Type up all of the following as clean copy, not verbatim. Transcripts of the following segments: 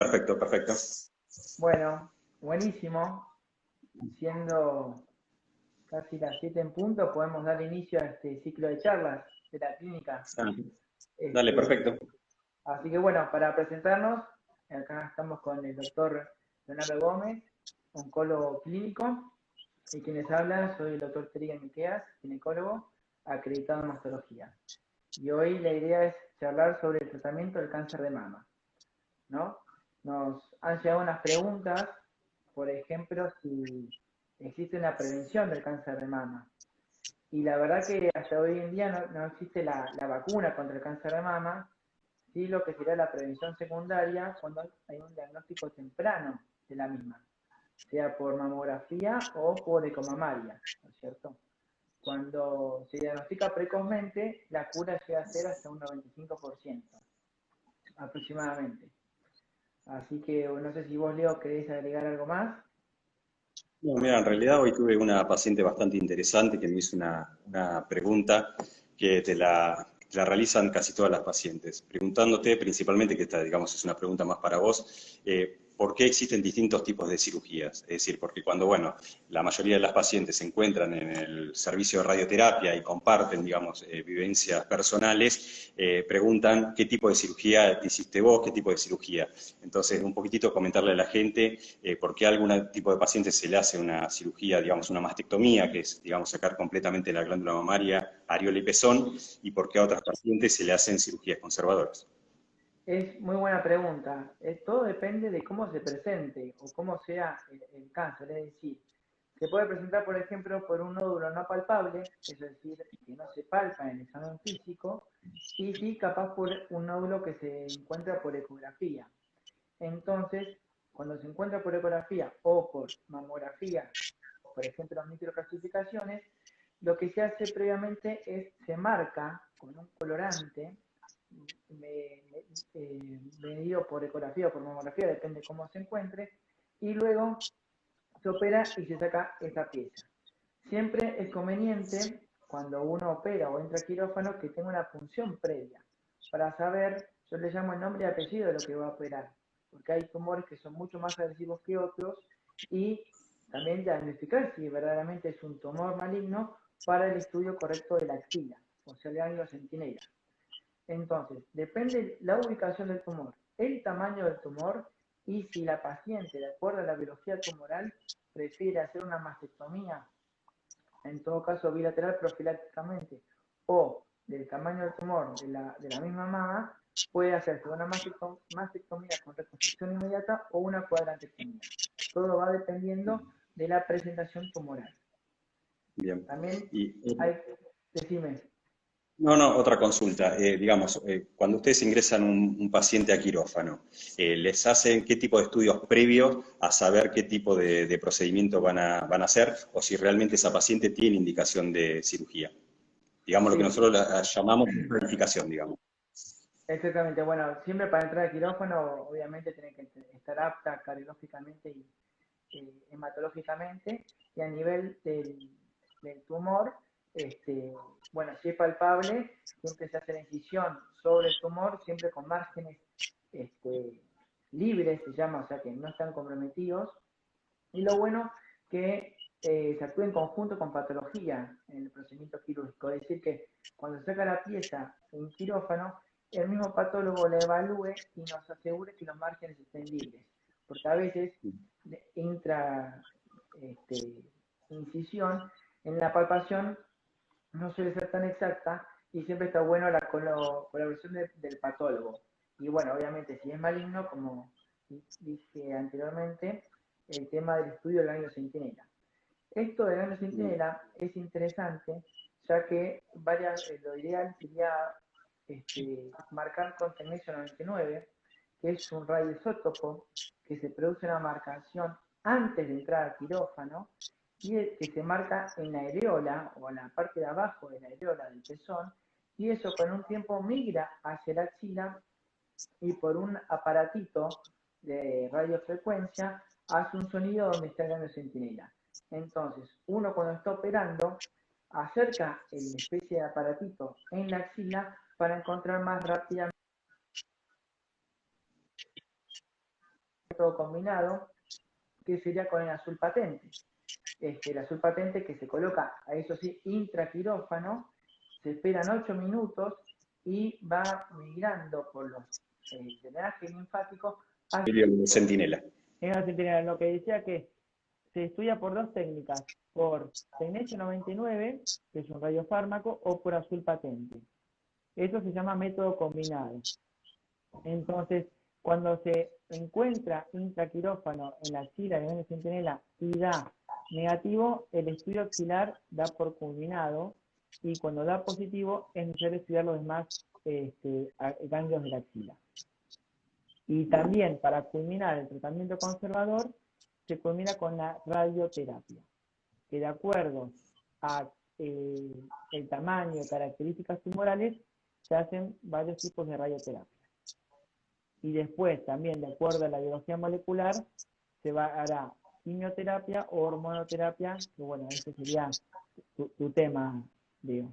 Perfecto, perfecto. Bueno, buenísimo. Siendo casi las 7 en punto, podemos dar inicio a este ciclo de charlas de la clínica. Ah, dale, Este, perfecto. Así que bueno, para presentarnos, acá estamos con el doctor Leonardo Gómez, oncólogo clínico, y quien les habla, soy el doctor Teriga Miqueas, ginecólogo, acreditado en mastología. Y hoy la idea es charlar sobre el tratamiento del cáncer de mama, ¿no? Nos han llegado unas preguntas, por ejemplo, si existe una prevención del cáncer de mama. Y la verdad que hasta hoy en día no existe la vacuna contra el cáncer de mama, sí lo que sería la prevención secundaria cuando hay un diagnóstico temprano de la misma, sea por mamografía o por ecomamaria, ¿no es cierto? Cuando se diagnostica precozmente, la cura llega a ser hasta un 95% aproximadamente. Así que no sé si vos, Leo, querés agregar algo más. No, mira, en realidad hoy tuve una paciente bastante interesante que me hizo una pregunta que te la realizan casi todas las pacientes, preguntándote principalmente, que esta, digamos, es una pregunta más para vos, ¿por qué existen distintos tipos de cirugías? Es decir, porque cuando, bueno, la mayoría de las pacientes se encuentran en el servicio de radioterapia y comparten, digamos, vivencias personales, preguntan qué tipo de cirugía te hiciste vos, qué tipo de cirugía. Entonces, un poquitito comentarle a la gente por qué a algún tipo de paciente se le hace una cirugía, digamos, una mastectomía, que es, digamos, sacar completamente la glándula mamaria, areola y pezón, y por qué a otras pacientes se le hacen cirugías conservadoras. Es muy buena pregunta. Todo depende de cómo se presente o cómo sea el cáncer. Es decir, se puede presentar, por ejemplo, por un nódulo no palpable, es decir, que no se palpa en el examen físico, y sí capaz por un nódulo que se encuentra por ecografía. Entonces, cuando se encuentra por ecografía o por mamografía, por ejemplo, microcalcificaciones, lo que se hace previamente es se marca con un colorante medido por ecografía o por mamografía, depende cómo se encuentre, y luego se opera y se saca esa pieza. Siempre es conveniente, cuando uno opera o entra a quirófano, que tenga una punción previa, para saber, yo le llamo el nombre y apellido de lo que va a operar, porque hay tumores que son mucho más agresivos que otros, y también diagnosticar si verdaderamente es un tumor maligno para el estudio correcto de la axila, o sea, el ganglio centinela. Entonces, depende la ubicación del tumor, el tamaño del tumor y si la paciente, de acuerdo a la biología tumoral, prefiere hacer una mastectomía, en todo caso bilateral profilácticamente, o del tamaño del tumor de la misma mama, puede hacerse una mastectomía con reconstrucción inmediata o una cuadrantectomía. Todo va dependiendo de la presentación tumoral. Bien. También Y, hay, decime, no, no, otra consulta. Digamos, cuando ustedes ingresan un paciente a quirófano, ¿les hacen qué tipo de estudios previos a saber qué tipo de procedimiento van a hacer o si realmente esa paciente tiene indicación de cirugía? Digamos lo que sí, nosotros llamamos planificación, digamos. exactamente, bueno, siempre para entrar al quirófano, obviamente tiene que estar apta cardiológicamente y hematológicamente, y a nivel del tumor, bueno, si es palpable, siempre se hace la incisión sobre el tumor, siempre con márgenes este, libres, se llama, o sea que no están comprometidos, y lo bueno que se actúa en conjunto con patología en el procedimiento quirúrgico, es decir, que cuando se saca la pieza en quirófano, el mismo patólogo la evalúe y nos asegure que los márgenes estén libres, porque a veces intra incisión en la palpación no suele ser tan exacta y siempre está bueno la colaboración del patólogo. Y bueno, obviamente si es maligno, como dije anteriormente, el tema del estudio del ganglio centinela. Esto del ganglio centinela es interesante, ya que lo ideal sería marcar con tecnesio 99, que es un radioisótopo que se produce una marcación antes de entrar al quirófano y que se marca en la areola o en la parte de abajo de la areola del pezón, y eso con un tiempo migra hacia la axila y por un aparatito de radiofrecuencia hace un sonido donde está el ganglio centinela. Entonces, uno cuando está operando acerca la especie de aparatito en la axila para encontrar más rápidamente método combinado, que sería con el azul patente. El azul patente que se coloca, a eso sí, intraquirófano, se esperan 8 minutos y va migrando por los drenajes linfáticos hacia Centinela. lo que decía que se estudia por dos técnicas, por tecnecio 99, que es un radiofármaco, o por azul patente. Eso se llama método combinado. Entonces, cuando se encuentra intraquirófano en la axila de centinela y da negativo, el estudio axilar da por culminado, y cuando da positivo es necesario estudiar los demás ganglios de la axila. Y también para culminar el tratamiento conservador, se culmina con la radioterapia, que de acuerdo a el tamaño y características tumorales, se hacen varios tipos de radioterapia. Y después, también de acuerdo a la biología molecular, se hará quimioterapia o hormonoterapia, que bueno, ese sería tu tema, Diego.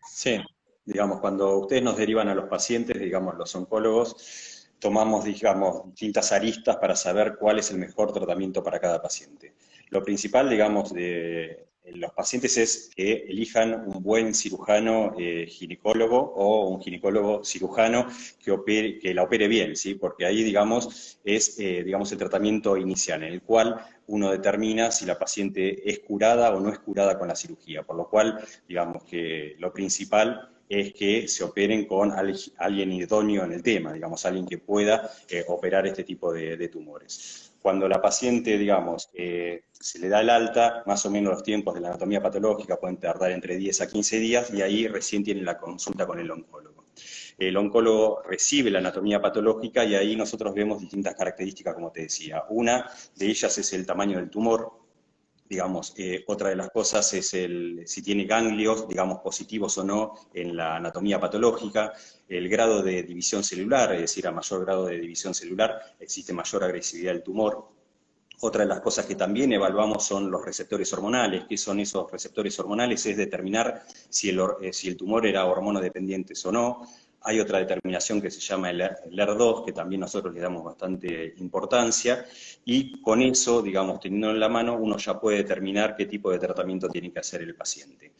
Sí, digamos, cuando ustedes nos derivan a los pacientes, digamos, los oncólogos, tomamos, digamos, distintas aristas para saber cuál es el mejor tratamiento para cada paciente. Lo principal, digamos, de los pacientes es que elijan un buen cirujano ginecólogo o un ginecólogo cirujano que la opere bien, ¿sí? Porque ahí, digamos, es digamos, el tratamiento inicial, en el cual uno determina si la paciente es curada o no es curada con la cirugía, por lo cual, digamos que lo principal es que se operen con alguien idóneo en el tema, digamos, alguien que pueda operar este tipo de tumores. Cuando la paciente, digamos, se le da el alta, más o menos los tiempos de la anatomía patológica pueden tardar entre 10 a 15 días y ahí recién tiene la consulta con el oncólogo. El oncólogo recibe la anatomía patológica y ahí nosotros vemos distintas características, como te decía. Una de ellas es el tamaño del tumor. Digamos, otra de las cosas es si tiene ganglios, digamos, positivos o no en la anatomía patológica, el grado de división celular, es decir, a mayor grado de división celular existe mayor agresividad del tumor. Otra de las cosas que también evaluamos son los receptores hormonales. ¿Qué son esos receptores hormonales? Es determinar si el tumor era hormonodependiente o no. Hay otra determinación que se llama el ER2, que también nosotros le damos bastante importancia, y con eso, digamos, teniendo en la mano, uno ya puede determinar qué tipo de tratamiento tiene que hacer el paciente.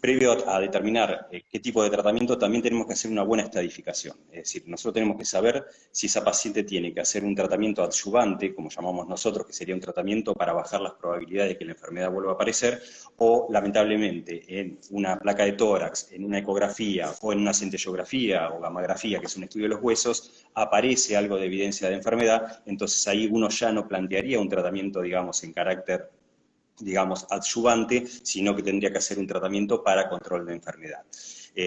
Previo a determinar qué tipo de tratamiento, también tenemos que hacer una buena estadificación. Es decir, nosotros tenemos que saber si esa paciente tiene que hacer un tratamiento adyuvante, como llamamos nosotros, que sería un tratamiento para bajar las probabilidades de que la enfermedad vuelva a aparecer, o lamentablemente en una placa de tórax, en una ecografía o en una centellografía o gammagrafía, que es un estudio de los huesos, aparece algo de evidencia de enfermedad, entonces ahí uno ya no plantearía un tratamiento, digamos, en carácter, digamos, adyuvante, sino que tendría que hacer un tratamiento para control de enfermedad.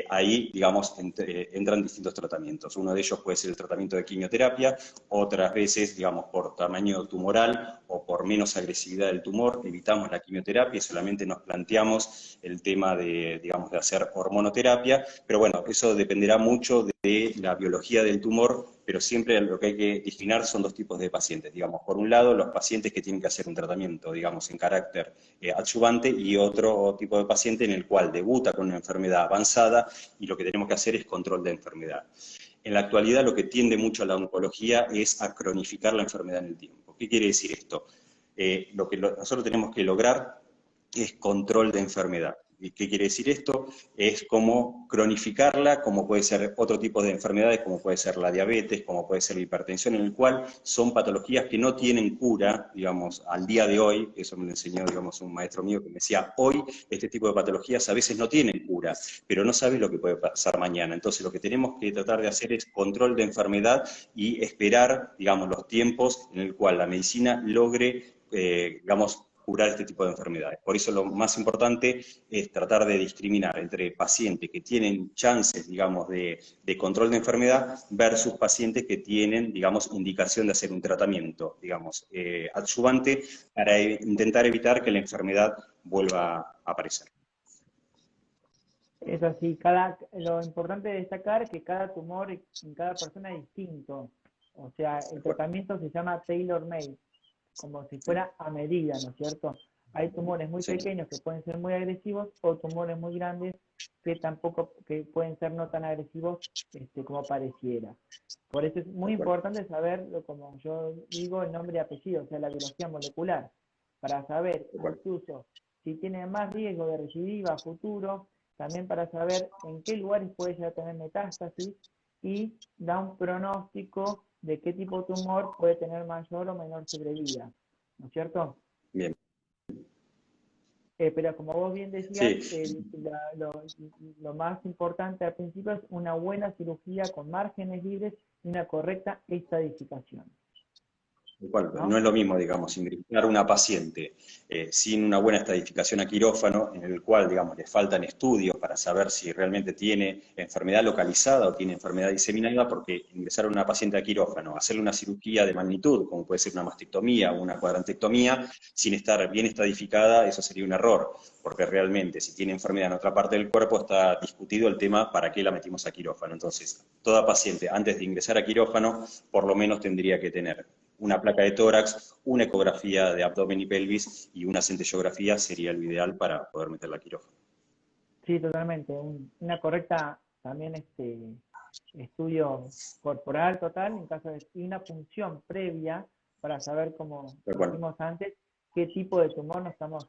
Ahí, digamos, entran distintos tratamientos. Uno de ellos puede ser el tratamiento de quimioterapia, otras veces, digamos, por tamaño tumoral o por menos agresividad del tumor, evitamos la quimioterapia y solamente nos planteamos el tema de, digamos, de hacer hormonoterapia, pero bueno, eso dependerá mucho de la biología del tumor, pero siempre lo que hay que discriminar son dos tipos de pacientes, digamos, por un lado los pacientes que tienen que hacer un tratamiento, digamos, en carácter adyuvante, y otro tipo de paciente en el cual debuta con una enfermedad avanzada y lo que tenemos que hacer es control de enfermedad. En la actualidad lo que tiende mucho a la oncología es a cronificar la enfermedad en el tiempo. ¿Qué quiere decir esto? Lo que nosotros tenemos que lograr es control de enfermedad. ¿Y qué quiere decir esto? Es cómo cronificarla, como puede ser otro tipo de enfermedades, como puede ser la diabetes, como puede ser la hipertensión, en el cual son patologías que no tienen cura, digamos, al día de hoy. Eso me lo enseñó, digamos, un maestro mío que me decía, hoy este tipo de patologías a veces no tienen cura, pero no sabes lo que puede pasar mañana. Entonces lo que tenemos que tratar de hacer es control de enfermedad y esperar, digamos, los tiempos en el cual la medicina logre, digamos, curar este tipo de enfermedades. Por eso lo más importante es tratar de discriminar entre pacientes que tienen chances, digamos, de control de enfermedad versus pacientes que tienen, digamos, indicación de hacer un tratamiento, digamos, adyuvante para intentar evitar que la enfermedad vuelva a aparecer. Es así, lo importante de destacar es que cada tumor en cada persona es distinto. O sea, el tratamiento se llama tailor-made, como si fuera a medida, ¿no es cierto? Hay tumores muy Sí. pequeños que pueden ser muy agresivos o tumores muy grandes que tampoco que pueden ser no tan agresivos como pareciera. Por eso es muy importante saber, como yo digo, el nombre y apellido, o sea, la biología molecular, para saber incluso si tiene más riesgo de recidiva a futuro, también para saber en qué lugares puede llegar a tener metástasis y da un pronóstico de qué tipo de tumor puede tener mayor o menor sobrevida, ¿no es cierto? Bien. Pero como vos bien decías, Sí. lo más importante al principio es una buena cirugía con márgenes libres y una correcta estadificación, Bueno, no ¿no? es lo mismo, digamos, ingresar a una paciente sin una buena estadificación a quirófano, en el cual, digamos, le faltan estudios para saber si realmente tiene enfermedad localizada o tiene enfermedad diseminada, porque ingresar a una paciente a quirófano, hacerle una cirugía de magnitud, como puede ser una mastectomía o una cuadrantectomía, sin estar bien estadificada, eso sería un error, porque realmente si tiene enfermedad en otra parte del cuerpo está discutido el tema para qué la metimos a quirófano. Entonces, toda paciente antes de ingresar a quirófano, por lo menos tendría que tener una placa de tórax, una ecografía de abdomen y pelvis y una centellografía sería lo ideal para poder meterla a quirófano. Sí, totalmente. Una correcta también estudio corporal total en caso de y una punción previa para saber, como Bueno, dijimos antes, qué tipo de tumor nos estamos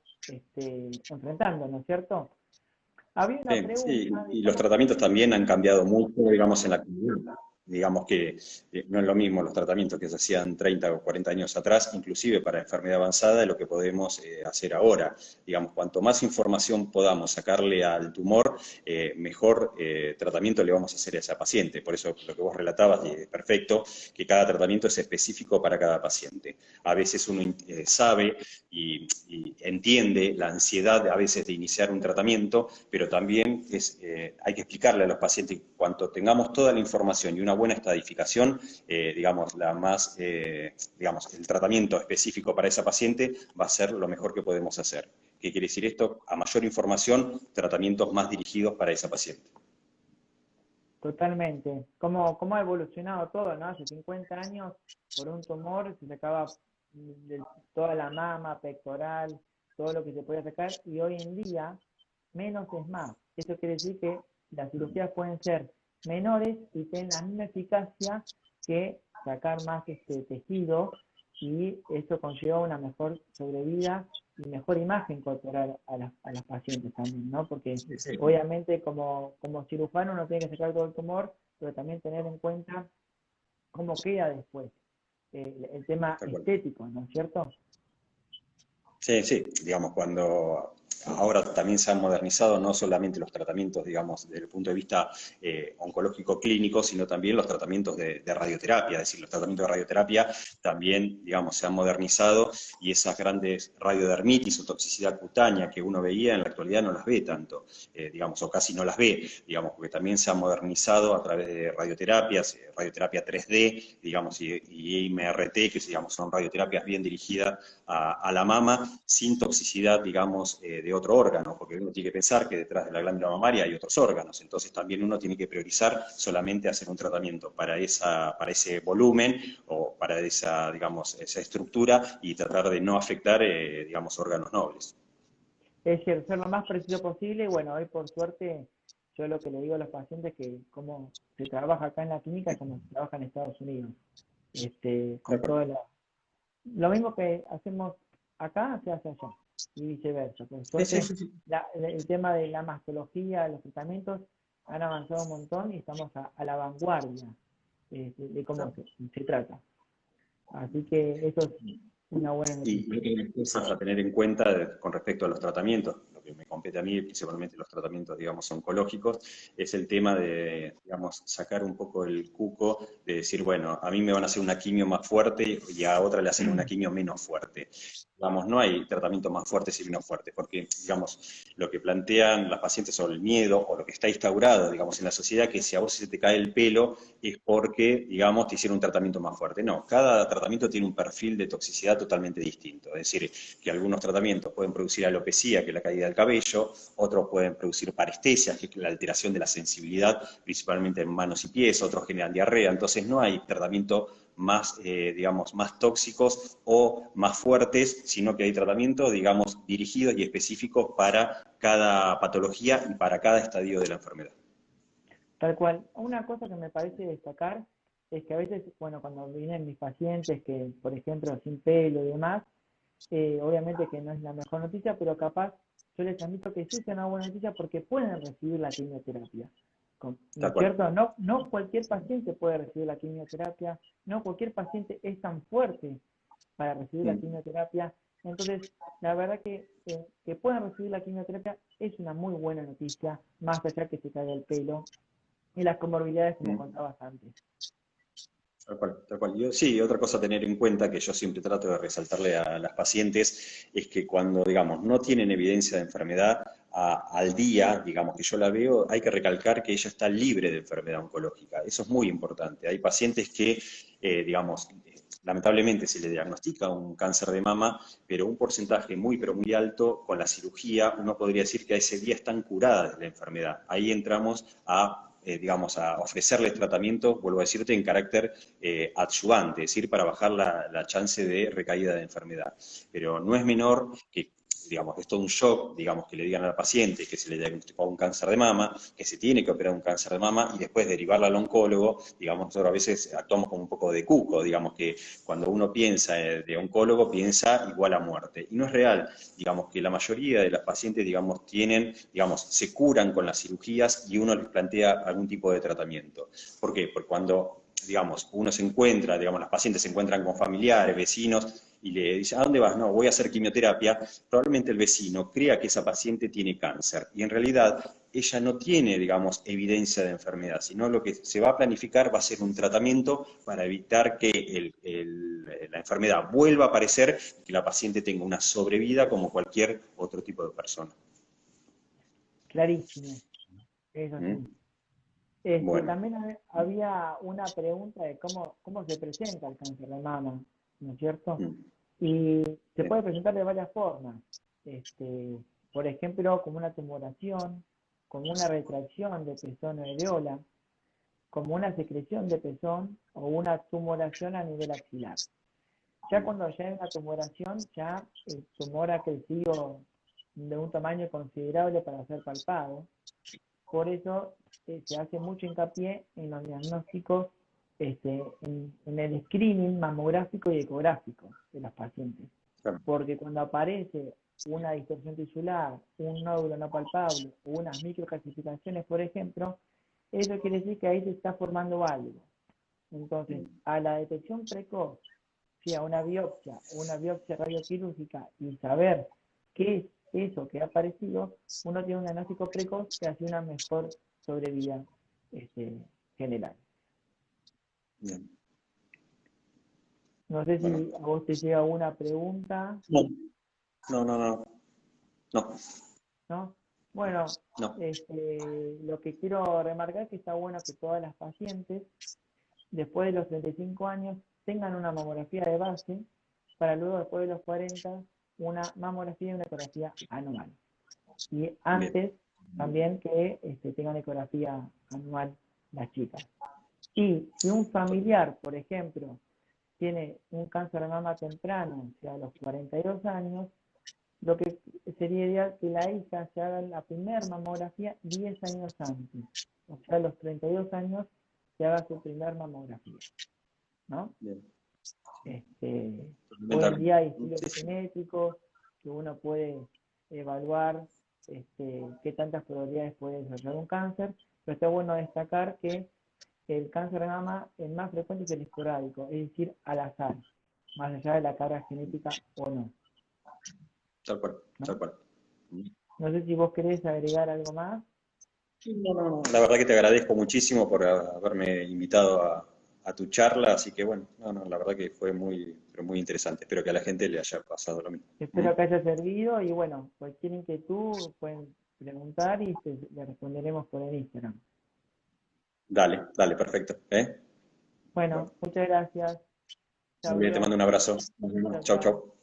enfrentando, ¿no es cierto? Había una sí, pregunta de y los cómo... tratamientos también han cambiado mucho, digamos, en la comunidad. Digamos que no es lo mismo los tratamientos que se hacían 30 o 40 años atrás, inclusive para enfermedad avanzada, de lo que podemos hacer ahora. Digamos, cuanto más información podamos sacarle al tumor, mejor tratamiento le vamos a hacer a esa paciente. Por eso lo que vos relatabas, perfecto, que cada tratamiento es específico para cada paciente. A veces uno sabe y entiende la ansiedad a veces de iniciar un tratamiento, pero también hay que explicarle a los pacientes que cuanto tengamos toda la información y una buena estadificación, digamos, digamos, el tratamiento específico para esa paciente va a ser lo mejor que podemos hacer. ¿Qué quiere decir esto? A mayor información, tratamientos más dirigidos para esa paciente. Totalmente. ¿Cómo ha evolucionado todo, ¿no? Hace 50 años, por un tumor, se sacaba toda la mama, pectoral, todo lo que se podía sacar, y hoy en día, menos es más. Eso quiere decir que las cirugías pueden ser menores y tener la misma eficacia que sacar más tejido, y eso conlleva una mejor sobrevida y mejor imagen corporal a las pacientes también, ¿no? Porque Sí, sí. obviamente como cirujano uno tiene que sacar todo el tumor, pero también tener en cuenta cómo queda después, el tema Tal cual. estético, ¿no es cierto? Sí, sí, digamos, cuando ahora también se han modernizado no solamente los tratamientos, digamos, desde el punto de vista oncológico clínico, sino también los tratamientos de radioterapia, es decir, los tratamientos de radioterapia también, digamos, se han modernizado y esas grandes radiodermitis o toxicidad cutánea que uno veía en la actualidad no las ve tanto, digamos, o casi no las ve, digamos, porque también se han modernizado a través de radioterapias, radioterapia 3D, digamos, y MRT, que digamos, son radioterapias bien dirigidas a la mama, sin toxicidad, digamos, de otro órgano, porque uno tiene que pensar que detrás de la glándula mamaria hay otros órganos, entonces también uno tiene que priorizar solamente hacer un tratamiento para ese volumen o para esa, digamos, esa estructura y tratar de no afectar, digamos, órganos nobles. Es decir, ser lo más preciso posible, y bueno, hoy por suerte, yo lo que le digo a los pacientes es que como se trabaja acá en la clínica es como se trabaja en Estados Unidos, De con acuerdo. todo lo mismo que hacemos acá se hace allá y viceversa. Por Sí, sí, suerte, sí, sí. el tema de la mastología, los tratamientos han avanzado un montón y estamos a la vanguardia de cómo se trata. Así que eso es una buena Y noticia. otra cosas a tener en cuenta con respecto a los tratamientos, lo que me compete a mí, principalmente los tratamientos, digamos, oncológicos, es el tema de, digamos, sacar un poco el cuco de decir, bueno, a mí me van a hacer una quimio más fuerte y a otra le hacen una quimio menos fuerte. Digamos, no hay tratamientos más fuertes y menos fuertes, porque, digamos, lo que plantean las pacientes sobre el miedo o lo que está instaurado, digamos, en la sociedad, que si a vos se te cae el pelo es porque, digamos, te hicieron un tratamiento más fuerte. No, cada tratamiento tiene un perfil de toxicidad totalmente distinto. Es decir, que algunos tratamientos pueden producir alopecia, que es la caída del cabello, otros pueden producir parestesias, que es la alteración de la sensibilidad, principalmente en manos y pies, otros generan diarrea, entonces no hay tratamiento más, digamos, más tóxicos o más fuertes, sino que hay tratamientos, digamos, dirigidos y específicos para cada patología y para cada estadio de la enfermedad. Tal cual. Una cosa que me parece destacar es que a veces, bueno, cuando vienen mis pacientes que, por ejemplo, sin pelo y demás, obviamente que no es la mejor noticia, pero capaz yo les admito que sí es una buena noticia porque pueden recibir la quimioterapia. ¿No Tal es cual. cierto? No, no cualquier paciente puede recibir la quimioterapia, no cualquier paciente es tan fuerte para recibir la Mm. quimioterapia. Entonces, la verdad que puedan recibir la quimioterapia es una muy buena noticia, más allá que se caiga el pelo y las comorbilidades como Mm. contabas antes. Tal cual, tal cual. Sí, otra cosa a tener en cuenta que yo siempre trato de resaltarle a las pacientes es que cuando, digamos, no tienen evidencia de enfermedad al día, digamos que yo la veo, hay que recalcar que ella está libre de enfermedad oncológica. Eso es muy importante. Hay pacientes que, digamos, lamentablemente se le diagnostica un cáncer de mama, pero un porcentaje muy, pero muy alto con la cirugía, uno podría decir que a ese día están curadas de la enfermedad. Ahí entramos a digamos, a ofrecerles tratamiento, vuelvo a decirte, en carácter adyuvante, es decir, para bajar la chance de recaída de enfermedad. Pero no es menor que, digamos, es todo un shock, digamos, que le digan al paciente que se le diagnosticó un cáncer de mama, que se tiene que operar un cáncer de mama y después derivarla al oncólogo, digamos, nosotros a veces actuamos como un poco de cuco, digamos que cuando uno piensa de oncólogo piensa igual a muerte. Y no es real, digamos que la mayoría de las pacientes, digamos, tienen, digamos, se curan con las cirugías y uno les plantea algún tipo de tratamiento. ¿Por qué? Porque cuando, digamos, uno se encuentra, digamos, las pacientes se encuentran con familiares, vecinos, y le dice, ¿a dónde vas? No, voy a hacer quimioterapia. Probablemente el vecino crea que esa paciente tiene cáncer y en realidad ella no tiene, digamos, evidencia de enfermedad, sino lo que se va a planificar va a ser un tratamiento para evitar que la enfermedad vuelva a aparecer y que la paciente tenga una sobrevida como cualquier otro tipo de persona. Clarísimo, eso ¿Mm? sí. Bueno. También había una pregunta de cómo se presenta el cáncer de mama, ¿no es cierto? Mm. Y se Bien. puede presentar de varias formas. Por ejemplo, como una tumoración, como una retracción de pezón o areola, como una secreción de pezón o una tumoración a nivel axilar. Ya cuando ya hay una tumoración, ya el tumor ha crecido de un tamaño considerable para ser palpado. Por eso se hace mucho hincapié en los diagnósticos, en el screening mamográfico y ecográfico de los pacientes. Claro. Porque cuando aparece una distorsión tisular, un nódulo no palpable o unas microcalcificaciones, por ejemplo, eso quiere decir que ahí se está formando algo. Entonces, Mm. a la detección precoz, sea una biopsia radioquirúrgica y saber qué es eso que ha aparecido, uno tiene un diagnóstico precoz que hace una mejor sobrevida general. Bien. No sé Bueno. si a vos te llega alguna pregunta, No, no, no, no. No, ¿no? Bueno, no. lo que quiero remarcar es que está bueno que todas las pacientes, después de los 35 años, tengan una mamografía de base para luego, después de los 40, una mamografía y una ecografía anual. Y Bien. antes también que tengan ecografía anual las chicas. Y si un familiar, por ejemplo, tiene un cáncer de mama temprano, o sea, a los 42 años, lo que sería ideal que la hija se haga la primera mamografía 10 años antes. O sea, a los 32 años se haga su primer mamografía, ¿no? Bien. Hoy en Complementar. día hay estudios Sí, sí. genéticos que uno puede evaluar qué tantas probabilidades puede desarrollar un cáncer, pero está bueno destacar que el cáncer de mama el más frecuente es el esporádico, es decir, al azar, más allá de la carga genética o no, Tal cual, tal ¿no? cual. No sé si vos querés agregar algo más. No, no, no. La verdad que te agradezco muchísimo por haberme invitado a tu charla, así que bueno, no, no, la verdad que fue muy, pero muy interesante. Espero que a la gente le haya pasado lo mismo. ¿Mm? Espero que haya servido y bueno, cualquier inquietud pueden preguntar y le responderemos por el Instagram. Dale, dale, perfecto. ¿Eh? Bueno, Bueno, muchas gracias. muy Chao, bien, te Leo. mando un abrazo. Chao, Chau, chao. chau.